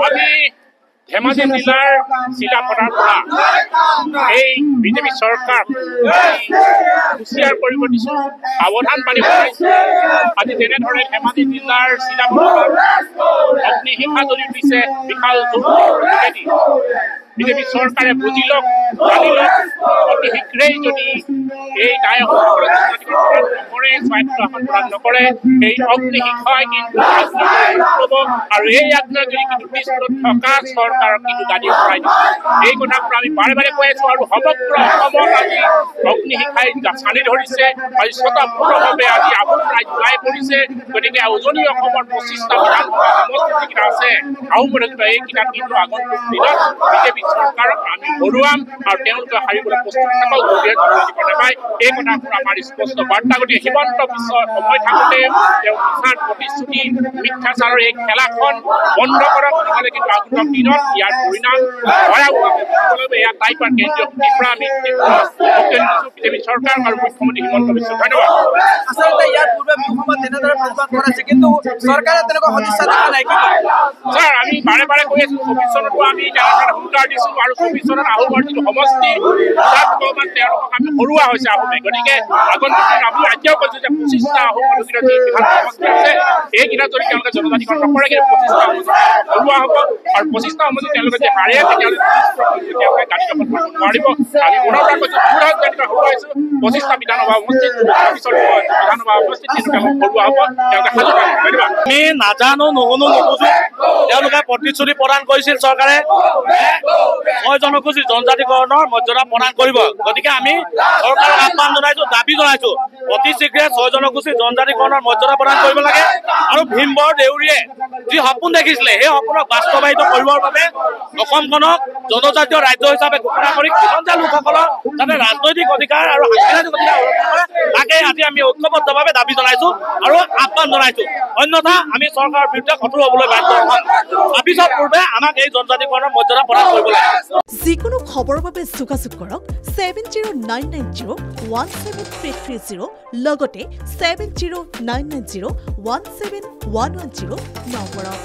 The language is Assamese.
আমি ধেমাজি জিলাৰ চিলাপথাৰ পৰা এই বিজেপি চৰকাৰ হুঁচিয়াৰ কৰিব দিছোঁ, সাৱধান পানিব পাৰিছোঁ। আজি যেনেদৰে ধেমাজি জিলাৰ চিলাপথাৰত অগ্নিশিখা জ্বলি উঠিছে বিশাল যোগেদি বিজেপি চৰকাৰে বুজি লওক, জানি লওক, অতি শীঘ্ৰেই যদি এই দায়সকলক নকৰে, স্বায়ত্ব প্ৰদান নকৰে, এই অগ্নিশিখাই কিন্তু হ'ব আৰু এই আগ্নেয়গিৰি কিন্তু পিছপত থকা চৰকাৰক কিন্তু গাড়ী উঠাই দিব। এই কথাবোৰ আমি বাৰে বাৰে কৈ আছোঁ আৰু সমগ্ৰ অসমত আজি অগ্নিশিখাই চালি ধৰিছে। আজি স্বতঃপূৰ্ণভাৱে আজি আহোম ৰাইজ ওলাই পৰিছে। গতিকে উজনি অসমৰ 25টা বিধানসভা সমষ্টি যিকেইটা আছে আহোম এইকেইটাত কিন্তু আগন্তুক দিনত বিজেপি চৰকাৰক আমি হৰুৱাম আৰু তেওঁলোকে হাৰিবলৈ প্ৰস্তুত থাকক, যদিহে জনজাতিকৰণ নাপায়। এই কথাবোৰ আমাৰ স্পষ্ট বাৰ্তা। গতিকে হিমন্ত বিশ্বৰ সময় থাকোঁতে তেওঁ মিছাৰ প্ৰতিশ্ৰুতি মিথ্যাচাৰৰ এই খেলাখন বন্ধ কৰক, নহ'লে কিন্তু আগন্তুক দিনত ইয়াৰ পৰিণাম এয়া টাইপৰ কেন্দ্ৰীয় শক্তিৰ পৰা আমি বিজেপি চৰকাৰ আৰু মুখ্যমন্ত্ৰী হিমন্ত বিশ্ব। ধন্যবাদ। আচলতে ইয়াৰ পূৰ্বে বিহুসমত তেনেদৰে প্ৰতিবাদ কৰাইছে, কিন্তু চৰকাৰে তেনেকুৱা সদিচ্ছা দেখা নাই। ছাৰ আমি বাৰে বাৰে কৈ আছোঁ, 24 চনতো আমি তেনেধৰণে হুংকাৰ দিছিলোঁ আৰু 24 চনত আহোমৰ যিটো সমষ্টি তাত অকণমান তেওঁলোকক আমি হৰুৱা হৈছে আহোমে। গতিকে আগন্তুক আমি এতিয়াও কৈছোঁ যে 25টা আহোম মানুহ যি সমষ্টি আছে এইকেইটা যদি তেওঁলোকে জনজাতিকৰণ নকৰে, কিন্তু 25টা হৰুৱা হ'ব আৰু 25টা সমষ্টি তেওঁলোকে যে হাৰে তেতিয়াহ'লে তেওঁলোকে গাড়ী দখল কৰিব নোৱাৰিব। আমি পুনৰ পৰা কৈছোঁ, পুৰা যেনেকৈ হৰুৱাইছোঁ 25টা বিধানসভা সমষ্টিত, পিছৰ বিধানসভা সমষ্টিত তেওঁলোকে হৰুৱা হ'ব, তেওঁলোকে সাজু কৰিব। আমি নাজানো, নুশুনো, নুবুজো। তেওঁলোকে প্ৰতিশ্ৰুতি প্ৰদান কৰিছিল চৰকাৰে 6 জনগোষ্ঠী জনজাতিকৰণৰ মৰ্যাদা প্ৰদান কৰিব। গতিকে আমি চৰকাৰক আহ্বান জনাইছোঁ, দাবী জনাইছোঁ, অতি শীঘ্ৰে 6 জনগোষ্ঠী জনজাতিকৰণৰ মৰ্যাদা প্ৰদান কৰিব লাগে আৰু ভীমবৰ দেউৰীয়ে যি সপোন দেখিছিলে সেই সপোনক বাস্তৱায়িত কৰিবৰ বাবে অসমখনক জনজাতীয় ৰাজ্য হিচাপে ঘোষণা কৰি খিলঞ্জীয়া লোকসকলৰ যাতে ৰাজনৈতিক অধিকাৰ আৰু সাংবিধানিক অধিকাৰ তাকে আজি আমি ঐক্যবদ্ধভাৱে দাবী জনাইছোঁ আৰু আহ্বান জনাইছোঁ। অন্যথা আমি চৰকাৰৰ বিৰুদ্ধে কঠোৰ হ'বলৈ বাধ্য হ'ম। 26ৰ পূৰ্বে আমাক এই জনজাতিকৰণৰ মৰ্যাদা প্ৰদান কৰিব লাগে। যিকোনো খবৰৰ বাবে যোগাযোগ কৰক 7099017330 লগতে 7099017110 নম্বৰত।